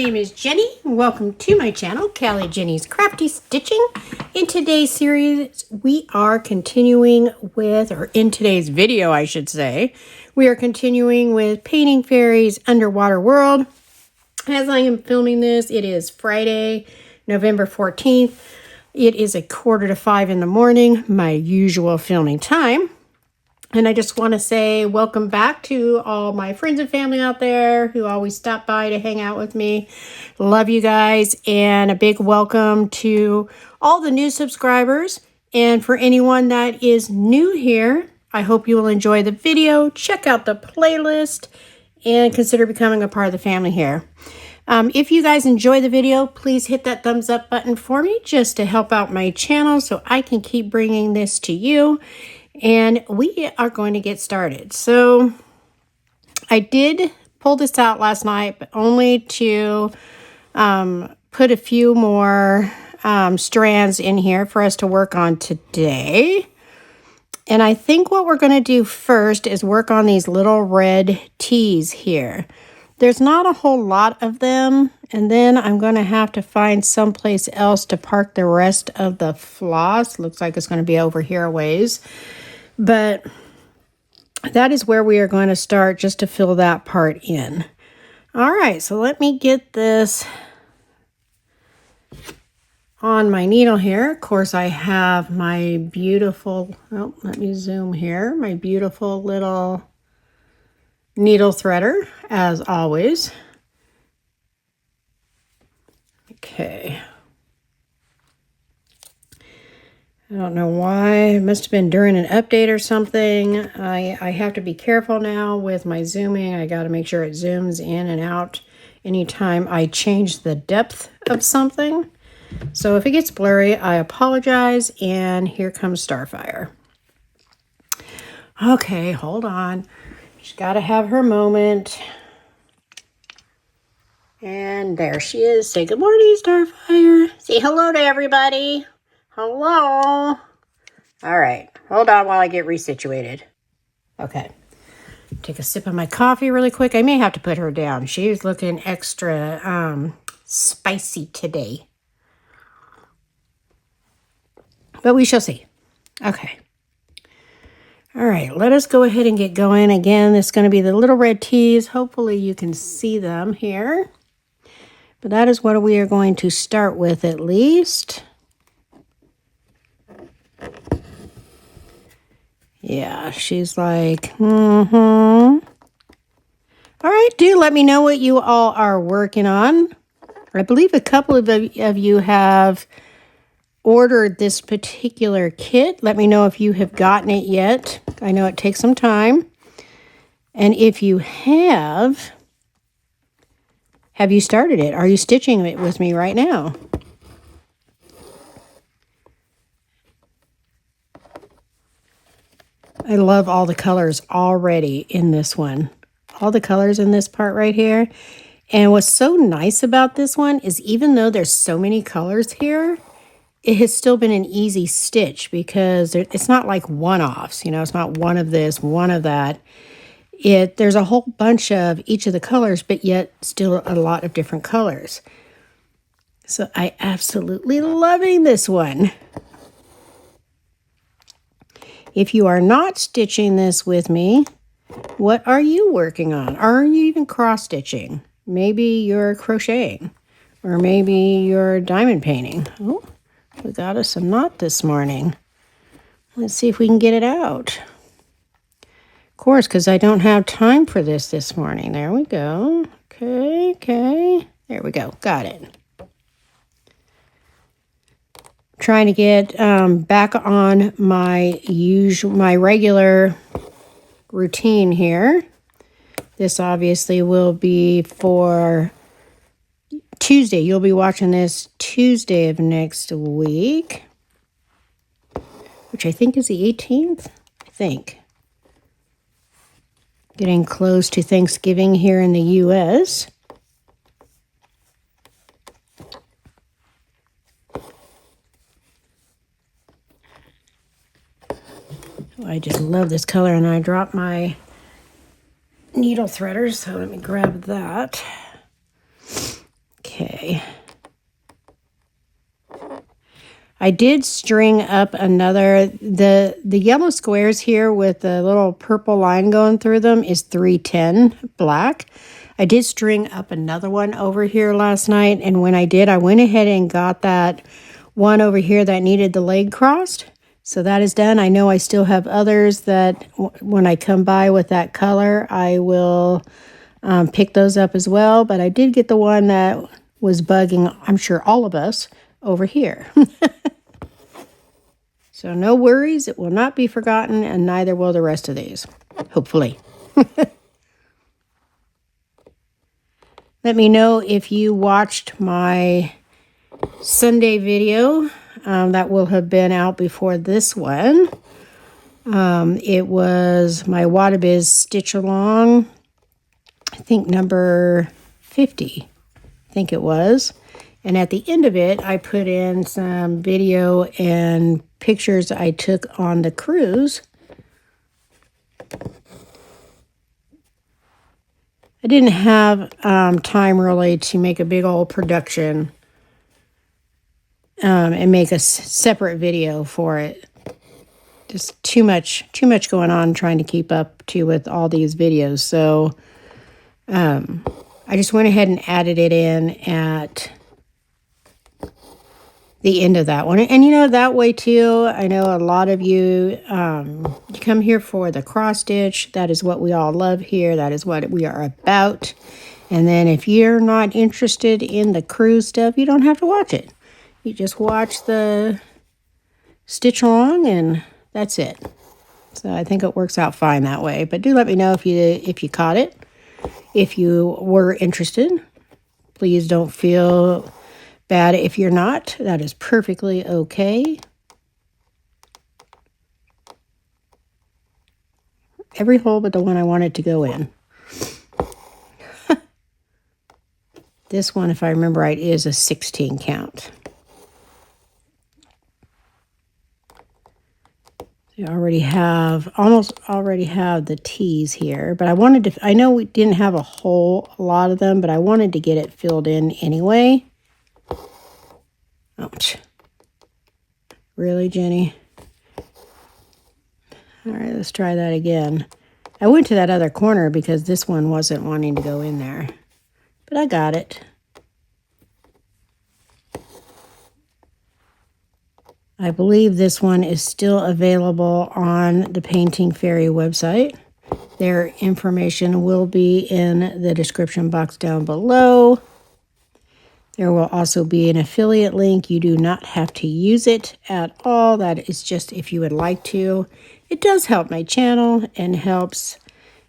name is Jenny. Welcome to my channel, Callie Jenny's Crafty Stitching. In today's series, we are continuing with, or in today's video, I should say, we are continuing with Painting Fairies Underwater World. As I am filming this, it is Friday, November 14th. It is 4:45 in the morning, my usual filming time. And I just want to say welcome back to all my friends and family out there who always stop by to hang out with me. Love you guys, and a big welcome to all the new subscribers. And for anyone that is new here, I hope you will enjoy the video, check out the playlist, and consider becoming a part of the family here. If you guys enjoy the video, please hit that thumbs up button for me just to help out my channel so I can keep bringing this to you. And we are going to get started. So I did pull this out last night, but only to put a few more strands in here for us to work on today. And I think what we're going to do first is work on these little red tees here. There's not a whole lot of them, and then I'm going to have to find someplace else to park the rest of the floss. Looks like it's going to be over here a ways. But that is where we are going to start, just to fill that part in. All right, so let me get this on my needle here. Of course, I have my beautiful, oh, let me zoom here, my beautiful little needle threader, as always. Okay. I don't know why. It must have been during an update or something. I have to be careful now with my zooming. I got to make sure it zooms in and out anytime I change the depth of something. So if it gets blurry, I apologize. And here comes Starfire. Okay, hold on. She's got to have her moment. And there she is. Say good morning, Starfire. Say hello to everybody. Hello. All right. Hold on while I get resituated. Okay. Take a sip of my coffee really quick. I may have to put her down. She's looking extra spicy today. But we shall see. Okay. All right. Let us go ahead and get going. Again, it's going to be the little red tees. Hopefully you can see them here. But that is what we are going to start with at least. Yeah, she's like, All right, do let me know what you all are working on. I believe a couple of you have ordered this particular kit. Let me know if you have gotten it yet. I know it takes some time. And if you have you started it? Are you stitching it with me right now? I love all the colors already in this one. All the colors in this part right here. And what's so nice about this one is even though there's so many colors here, it has still been an easy stitch because it's not like one-offs. You know, it's not one of this, one of that. There's a whole bunch of each of the colors, but yet still a lot of different colors. So I absolutely loving this one. If you are not stitching this with me, what are you working on? Are you even cross-stitching? Maybe you're crocheting, or maybe you're diamond painting. Oh, we got us a knot this morning. Let's see if we can get it out. Of course, because I don't have time for this morning. There we go. Okay. There we go. Got it. Trying to get back on my regular routine here. This obviously will be for Tuesday. You'll be watching this Tuesday of next week, which I think is the 18th. I think. Getting close to Thanksgiving here in the U.S. I just love this color, and I dropped my needle threaders, so let me grab that. Okay. I did string up another, the yellow squares here with the little purple line going through them is 310 black. I did string up another one over here last night, and when I did, I went ahead and got that one over here that needed the leg crossed. So that is done. I know I still have others that when I come by with that color, I will pick those up as well. But I did get the one that was bugging, I'm sure, all of us over here. So no worries, it will not be forgotten, and neither will the rest of these, hopefully. Let me know if you watched my Sunday video that will have been out before this one. It was my Wadabiz Stitch Along, I think number 50, I think it was. And at the end of it, I put in some video and pictures I took on the cruise. I didn't have time really to make a big old production and make a separate video for it. Just too much going on trying to keep up to with all these videos. So I just went ahead and added it in at the end of that one. And you know, that way too, I know a lot of you, you come here for the cross stitch. That is what we all love here. That is what we are about. And then if you're not interested in the cruise stuff, you don't have to watch it. You just watch the stitch along and that's it. So I think it works out fine that way. But do let me know if you caught it. If you were interested, please don't feel bad if you're not. That is perfectly okay. Every hole but the one I wanted to go in. This one, if I remember right, is a 16 count. You almost already have the T's here, but I know we didn't have a whole lot of them, but I wanted to get it filled in anyway. Ouch. Really, Jenny? All right, let's try that again. I went to that other corner because this one wasn't wanting to go in there, but I got it. I believe this one is still available on the Painting Fairy website. Their information will be in the description box down below. There will also be an affiliate link. You do not have to use it at all. That is just if you would like to. It does help my channel and helps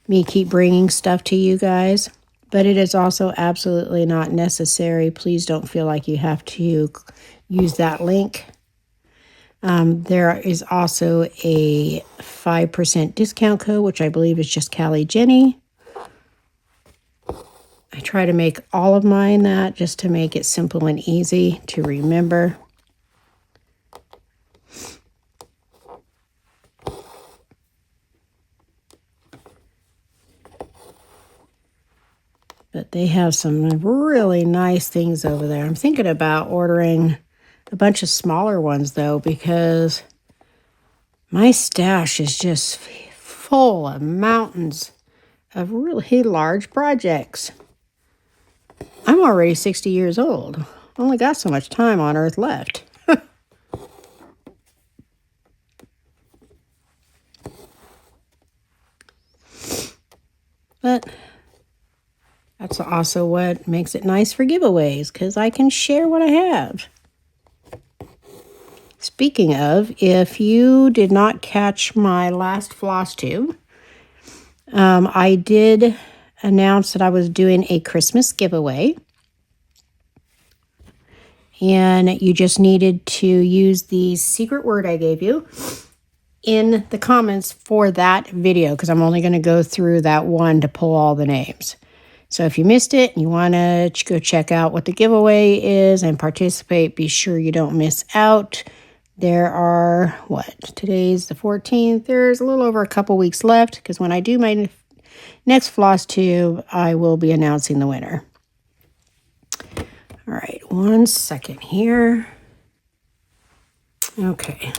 me keep bringing stuff to you guys. But it is also absolutely not necessary. Please don't feel like you have to use that link. There is also a 5% discount code, which I believe is just Callie Jenny. I try to make all of mine that just to make it simple and easy to remember. But they have some really nice things over there. I'm thinking about ordering a bunch of smaller ones, though, because my stash is just full of mountains of really large projects. I'm already 60 years old. Only got so much time on Earth left. But that's also what makes it nice for giveaways, because I can share what I have. Speaking of, if you did not catch my last floss tube, I did announce that I was doing a Christmas giveaway. And you just needed to use the secret word I gave you in the comments for that video, because I'm only going to go through that one to pull all the names. So if you missed it and you want to go check out what the giveaway is and participate, be sure you don't miss out. There are, today's the 14th. There's a little over a couple weeks left, because when I do my next floss tube, I will be announcing the winner. All All right, 1 second here. Okay,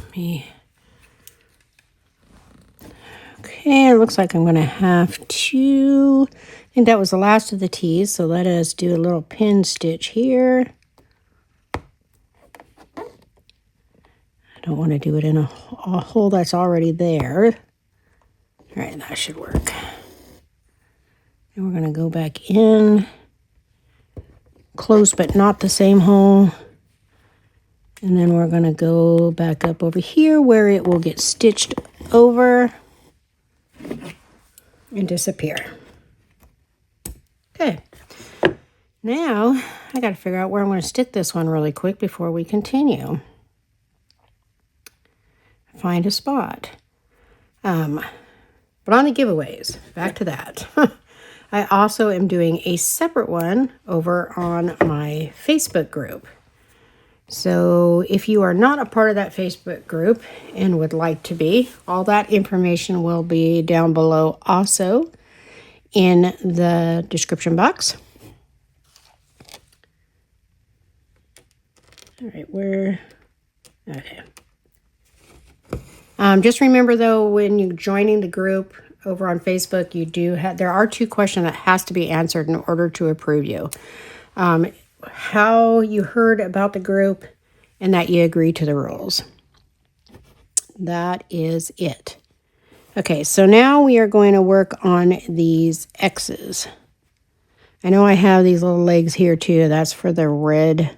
Okay, it looks like I'm going to have to, I think that was the last of the T's, so let us do a little pin stitch here. I don't want to do it in a hole that's already there. All right, that should work. And we're going to go back in, close but not the same hole. And then we're going to go back up over here where it will get stitched over and disappear. Okay. Now, I got to figure out where I'm going to stick this one really quick before we continue. Find a spot. But on the giveaways, back to that. I also am doing a separate one over on my Facebook group. So if you are not a part of that Facebook group and would like to be, all that information will be down below also in the description box. All right, okay. Just remember though, when you're joining the group over on Facebook, there are 2 questions that has to be answered in order to approve you. How you heard about the group and that you agree to the rules. That is it. Okay, so now we are going to work on these X's. I know I have these little legs here too. That's for the red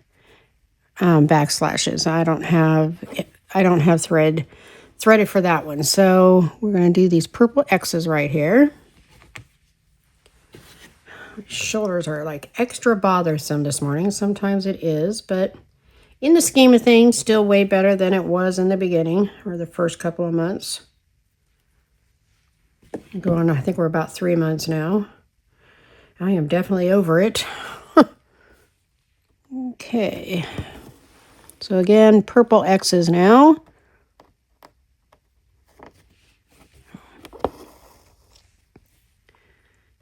backslashes. I don't have threaded for that one. So we're going to do these purple X's right here. My shoulders are like extra bothersome this morning. Sometimes it is, but in the scheme of things, still way better than it was in the beginning or the first couple of months. Going, I think we're about 3 months now. I am definitely over it. Okay. So again, purple X's now.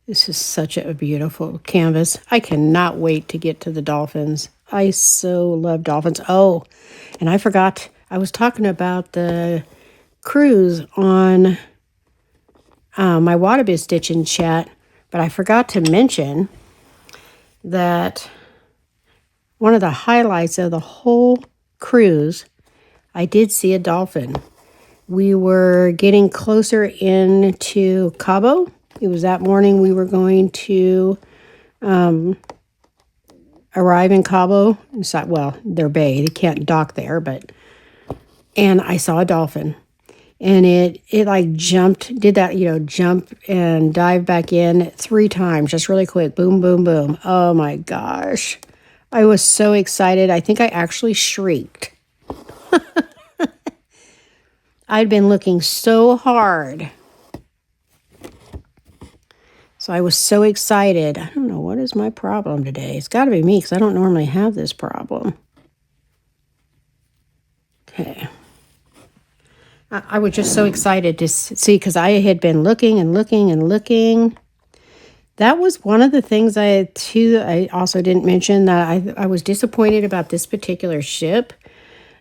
This is such a beautiful canvas. I cannot wait to get to the dolphins. I so love dolphins. Oh, and I forgot, I was talking about the cruise on my Waterbiz Stitching chat, but I forgot to mention that one of the highlights of the whole cruise, I did see a dolphin. We were getting closer into Cabo. It was that morning we were going to arrive in Cabo. Well, their bay. They can't dock there, and I saw a dolphin. And it like jumped, did that, jump and dive back in 3 times, just really quick. Boom, boom, boom. Oh my gosh. I was so excited. I think I actually shrieked. I'd been looking so hard. So I was so excited. I don't know, what is my problem today? It's got to be me because I don't normally have this problem. Okay. I was just so excited to see because I had been looking and looking and looking. That was one of the things I also didn't mention, that I was disappointed about this particular ship.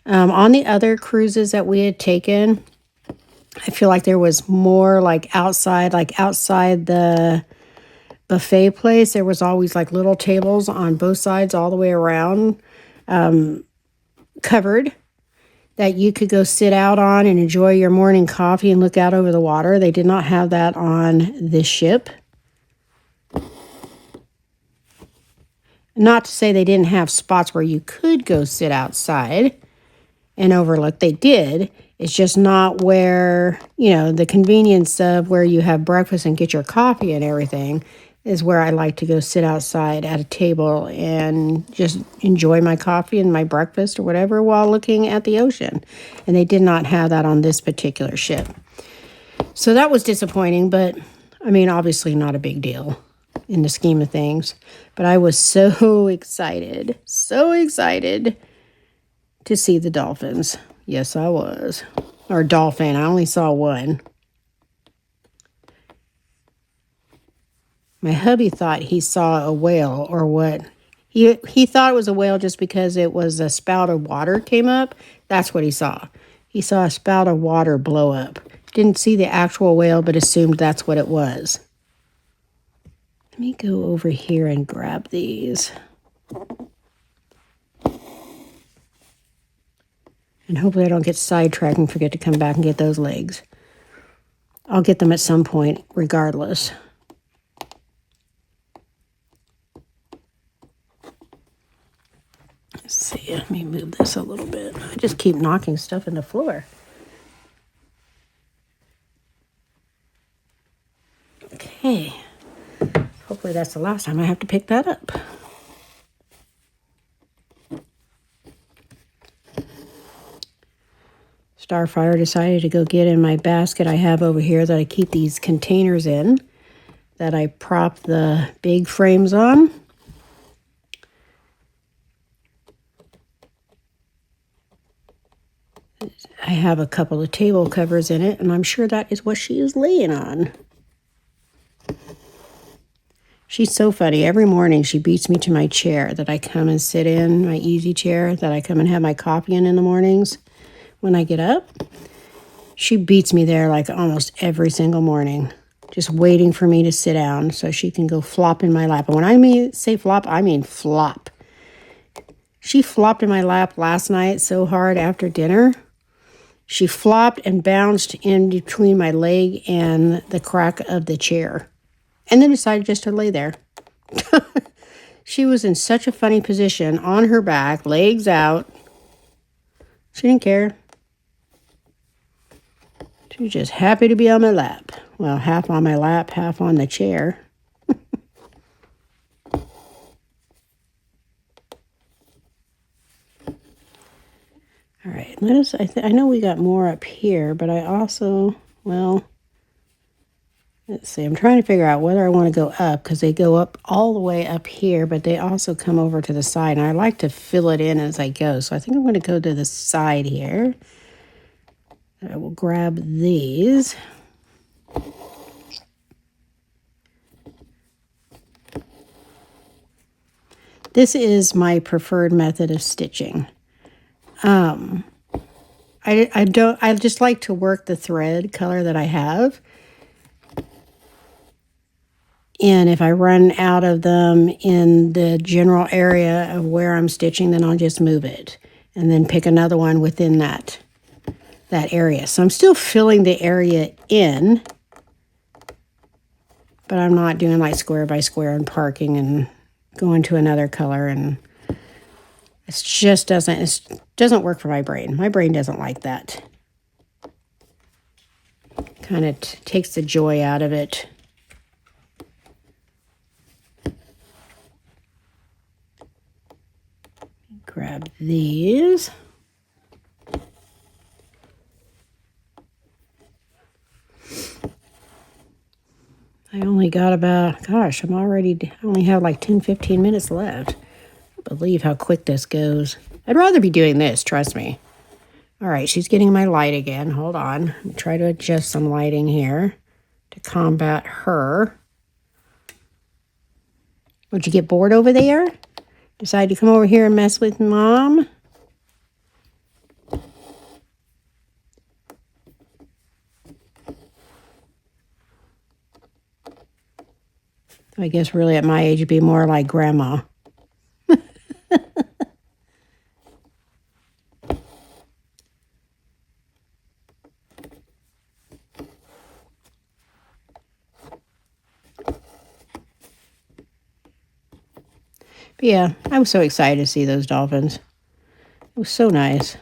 On the other cruises that we had taken, I feel like there was more like outside the buffet place. There was always like little tables on both sides all the way around, covered, that you could go sit out on and enjoy your morning coffee and look out over the water. They did not have that on this ship. Not to say they didn't have spots where you could go sit outside and overlook. They did. It's just not where, the convenience of where you have breakfast and get your coffee and everything is where I like to go sit outside at a table and just enjoy my coffee and my breakfast or whatever while looking at the ocean. And they did not have that on this particular ship. So that was disappointing, but obviously not a big deal in the scheme of things. But I was so excited to see the dolphins. Yes, I was. Or dolphin. I only saw one. My hubby thought he saw a whale or what He thought it was a whale just because it was a spout of water came up. That's what he saw. He saw a spout of water blow up. Didn't see the actual whale, but assumed that's what it was. Let me go over here and grab these. And hopefully I don't get sidetracked and forget to come back and get those legs. I'll get them at some point, regardless. Let's see, let me move this a little bit. I just keep knocking stuff in the floor. Okay. Hopefully that's the last time I have to pick that up. Starfire decided to go get in my basket I have over here that I keep these containers in, that I prop the big frames on. I have a couple of table covers in it, and I'm sure that is what she is laying on. She's so funny. Every morning she beats me to my chair that I come and sit in, my easy chair that I come and have my coffee in the mornings when I get up. She beats me there like almost every single morning, just waiting for me to sit down so she can go flop in my lap. And when I say flop, I mean flop. She flopped in my lap last night so hard after dinner. She flopped and bounced in between my leg and the crack of the chair, and then decided just to lay there. She was in such a funny position, on her back, legs out. She didn't care. She was just happy to be on my lap. Well, half on my lap, half on the chair. All right, I know we got more up here, but I also, well, let's see. I'm trying to figure out whether I want to go up, because they go up all the way up here, but they also come over to the side, and I like to fill it in as I go. So I think I'm going to go to the side here. I will grab these. This is my preferred method of stitching. I just like to work the thread color that I have. And if I run out of them in the general area of where I'm stitching, then I'll just move it and then pick another one within that area. So I'm still filling the area in, but I'm not doing like square by square and parking and going to another color, and it just doesn't work for my brain. My brain doesn't like that. Kind of takes the joy out of it. Grab these. I only got about, I only have like 10-15 minutes left. I can't believe how quick this goes. I'd rather be doing this, trust me. All right, she's getting my light again. Hold on. Let me try to adjust some lighting here to combat her. Would you get bored over there? Decide to come over here and mess with Mom? I guess really at my age, it'd be more like Grandma. But yeah, I was so excited to see those dolphins. It was so nice.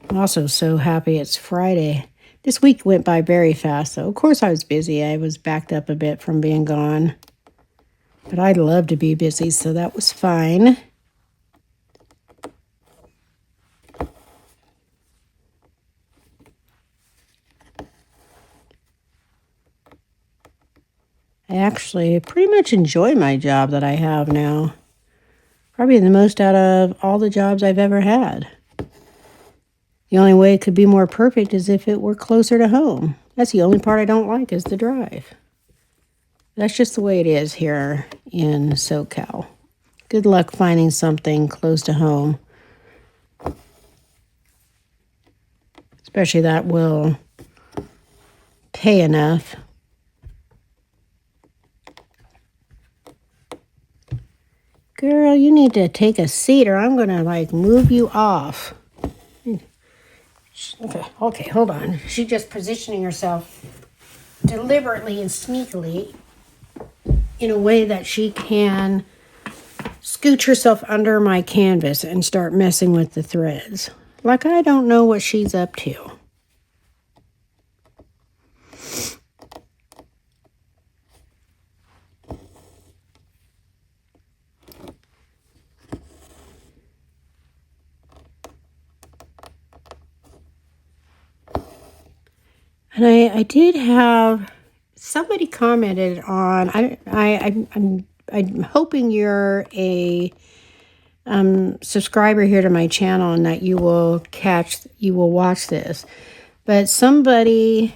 I'm also so happy it's Friday. This week went by very fast, though. Of course, I was busy. I was backed up a bit from being gone. But I'd love to be busy, so that was fine. I actually pretty much enjoy my job that I have now. Probably the most out of all the jobs I've ever had. The only way it could be more perfect is if it were closer to home. That's the only part I don't like is the drive. That's just the way it is here in SoCal. Good luck finding something close to home. Especially that will pay enough. Girl, you need to take a seat or I'm going to like move you off. Okay, hold on. She's just positioning herself deliberately and sneakily in a way that she can scooch herself under my canvas and start messing with the threads. Like I don't know what she's up to. And I did have somebody commented on. I'm hoping you're a subscriber here to my channel and that you will watch this. But somebody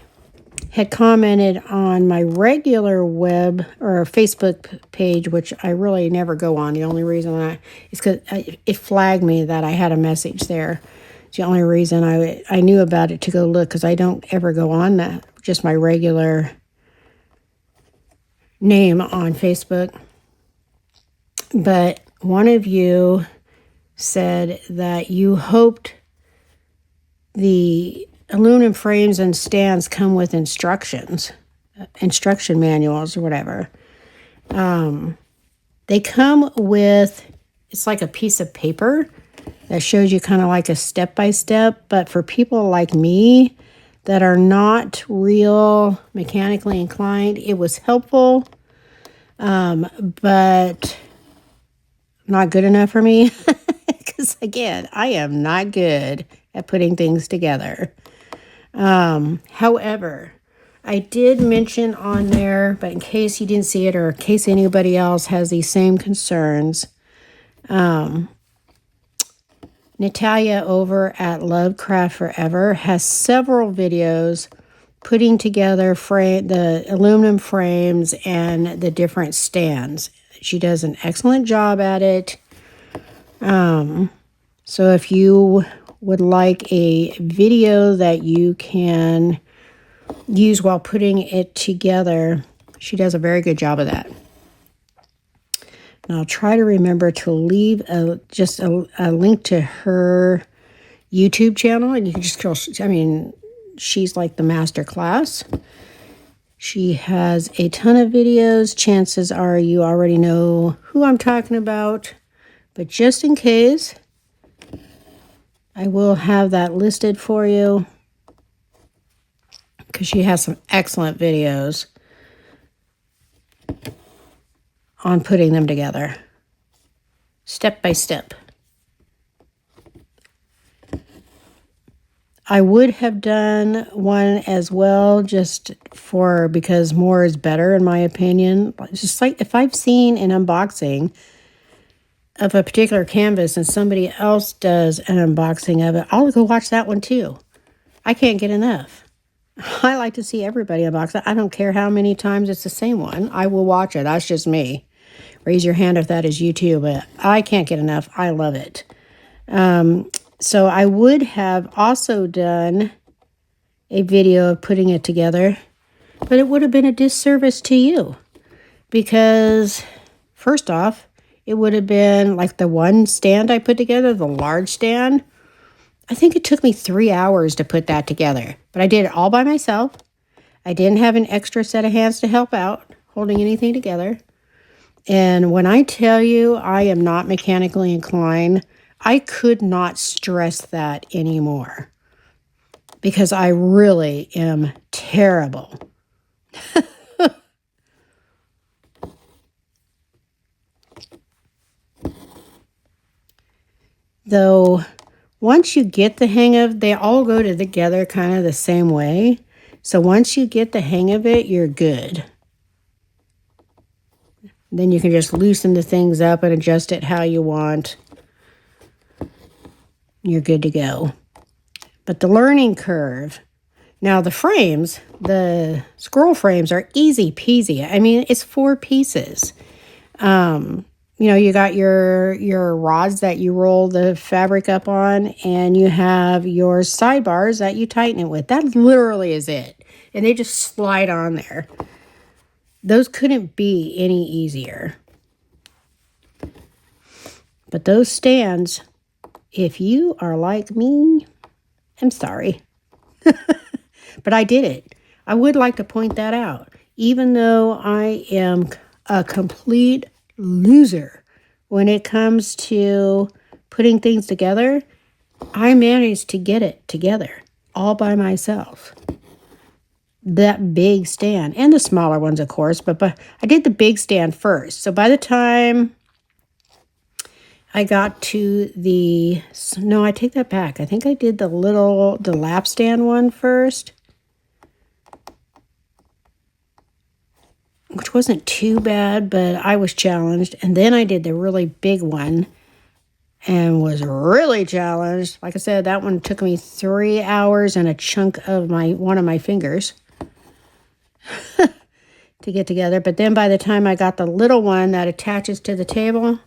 had commented on my regular web or Facebook page, which I really never go on. The only reason is because it flagged me that I had a message there. It's the only reason I knew about it to go look, because I don't ever go on that, just my regular name on Facebook. But one of you said that you hoped the aluminum frames and stands come with instruction manuals or whatever. They come with, it's like a piece of paper that shows you kind of like a step-by-step, but for people like me that are not real mechanically inclined, it was helpful, but not good enough for me. Because again, I am not good at putting things together. However, I did mention on there, but in case you didn't see it or in case anybody else has these same concerns, Natalia over at Lovecraft Forever has several videos putting together the aluminum frames and the different stands. She does an excellent job at it. So if you would like a video that you can use while putting it together, she does a very good job of that. And I'll try to remember to leave just a link to her YouTube channel, and you can just go, she's like the master class. She has a ton of videos. Chances are you already know who I'm talking about, but just in case, I will have that listed for you because she has some excellent videos on putting them together, step by step. I would have done one as well because more is better in my opinion. It's just like if I've seen an unboxing of a particular canvas and somebody else does an unboxing of it, I'll go watch that one too. I can't get enough. I like to see everybody unbox it. I don't care how many times it's the same one. I will watch it. That's just me. Raise your hand if that is you too, but I can't get enough. I love it. So I would have also done a video of putting it together, but it would have been a disservice to you because first off, it would have been like the one stand I put together, the large stand. I think it took me 3 hours to put that together, but I did it all by myself. I didn't have an extra set of hands to help out holding anything together. And when I tell you I am not mechanically inclined, I could not stress that anymore because I really am terrible. Though, once you get the hang of, they all go together kind of the same way. So once you get the hang of it, you're good. Then you can just loosen the things up and adjust it how you want. You're good to go. But the learning curve, now the frames, the scroll frames are easy peasy. I mean, it's 4 pieces. You got your rods that you roll the fabric up on, and you have your sidebars that you tighten it with. That literally is it. And they just slide on there. Those couldn't be any easier. But those stands, if you are like me, I'm sorry. But I did it. I would like to point that out. Even though I am a complete loser when it comes to putting things together, I managed to get it together all by myself. That big stand, and the smaller ones, of course, but I did the big stand first. So by the time I got to no, I take that back. I think I did the lap stand one first, which wasn't too bad, but I was challenged. And then I did the really big one and was really challenged. Like I said, that one took me 3 hours and a chunk of one of my fingers to get together. But then by the time I got the little one that attaches to the table,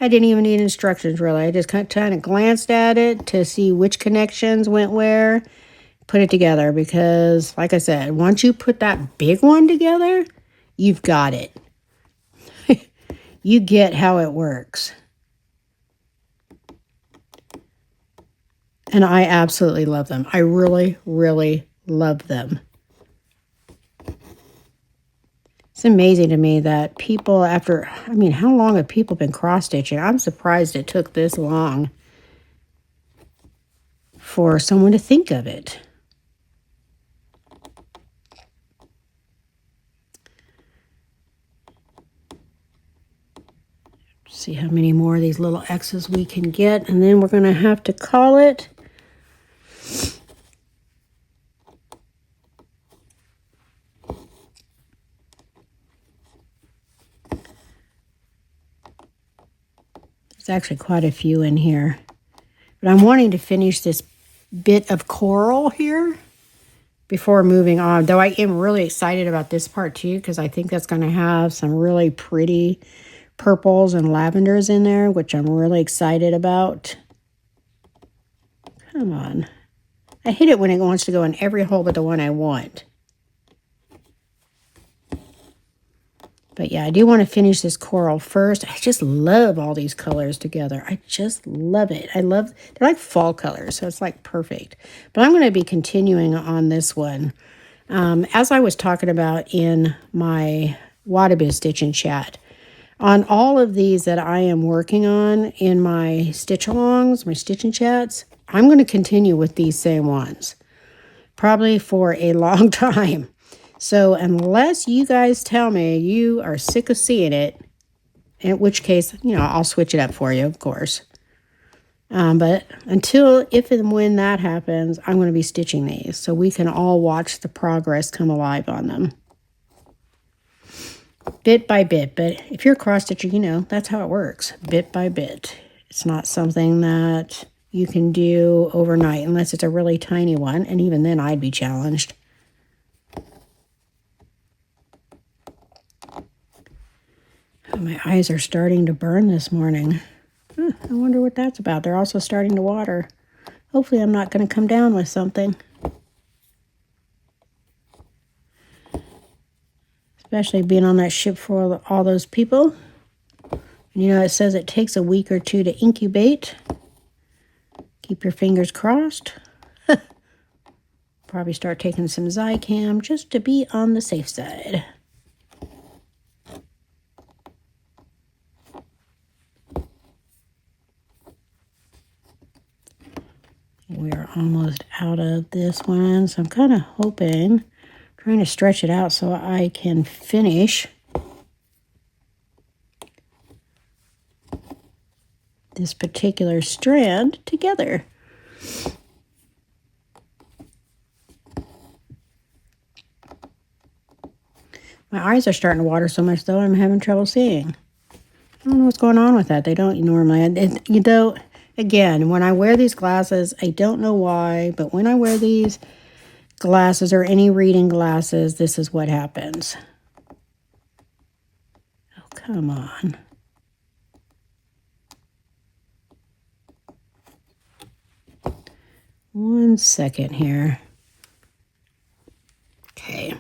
I didn't even need instructions, really. I just kind of glanced at it to see which connections went where, put it together. Because, like I said, once you put that big one together, you've got it. You get how it works. And I absolutely love them. I really, really love them. It's amazing to me that people how long have people been cross-stitching? I'm surprised it took this long for someone to think of it. See how many more of these little X's we can get, and then we're going to have to call it. There's actually quite a few in here. But I'm wanting to finish this bit of coral here before moving on. Though I am really excited about this part too, because I think that's going to have some really pretty purples and lavenders in there, which I'm really excited about. Come on. I hate it when it wants to go in every hole but the one I want. But yeah, I do want to finish this coral first. I just love all these colors together. I just love it. They're like fall colors, so it's like perfect. But I'm going to be continuing on this one. As I was talking about in my Wadabiz stitching chat, on all of these that I am working on in my stitch-alongs, my stitching chats, I'm going to continue with these same ones, probably for a long time. So unless you guys tell me you are sick of seeing it, in which case, I'll switch it up for you, of course. But if and when that happens, I'm going to be stitching these so we can all watch the progress come alive on them. Bit by bit. But if you're a cross-stitcher, that's how it works, bit by bit. It's not something that you can do overnight unless it's a really tiny one, and even then I'd be challenged. My eyes are starting to burn this morning. I wonder what that's about. They're also starting to water. Hopefully I'm not going to come down with something. Especially being on that ship for all those people. And it says it takes a week or 2 to incubate. Keep your fingers crossed. Probably start taking some Zicam just to be on the safe side. We are almost out of this one, so I'm kind of trying to stretch it out so I can finish this particular strand together. My eyes are starting to water so much, though, I'm having trouble seeing. I don't know what's going on with that. They don't normally. It Again, when I wear these glasses, I don't know why, but when I wear these glasses or any reading glasses, this is what happens. Oh, come on. One second here. Okay.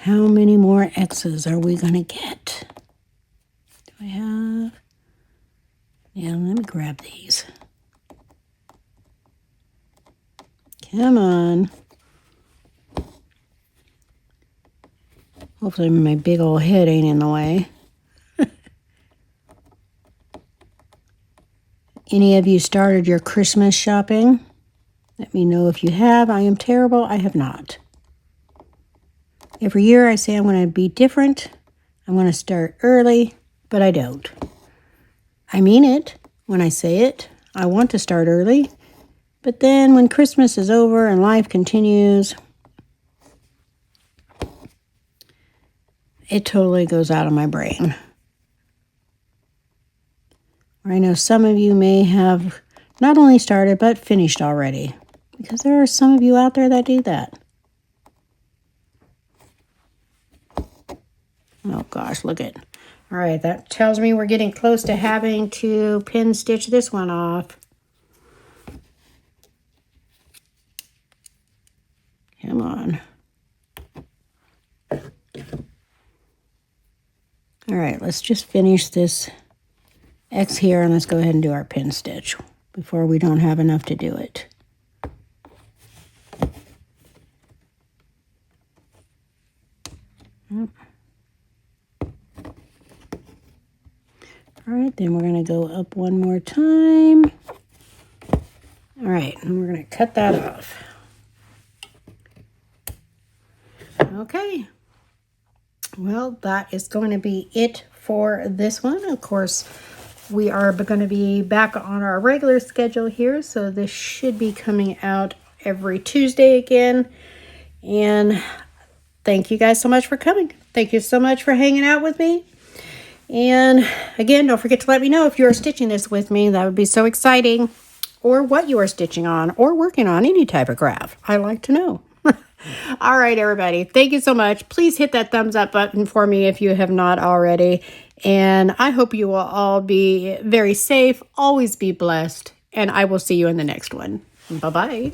How many more X's are we going to get? Do I have? Yeah, let me grab these. Come on. Hopefully my big old head ain't in the way. Any of you started your Christmas shopping? Let me know if you have. I am terrible. I have not. Every year I say I'm going to be different. I'm going to start early, but I don't. I mean it when I say it. I want to start early. But then when Christmas is over and life continues, it totally goes out of my brain. I know some of you may have not only started, but finished already. Because there are some of you out there that do that. Oh gosh, look at. All right, that tells me we're getting close to having to pin stitch this one off. Come on. All right, let's just finish this X here and let's go ahead and do our pin stitch before we don't have enough to do it. All right, then we're going to go up one more time. All right, and we're going to cut that off. Okay. Well, that is going to be it for this one. Of course, we are going to be back on our regular schedule here, so this should be coming out every Tuesday again. And thank you guys so much for coming. Thank you so much for hanging out with me. And again, don't forget to let me know if you're stitching this with me. That would be so exciting. Or what you are stitching on or working on, any type of craft. I like to know. All right, everybody. Thank you so much. Please hit that thumbs up button for me if you have not already. And I hope you will all be very safe. Always be blessed. And I will see you in the next one. Bye-bye.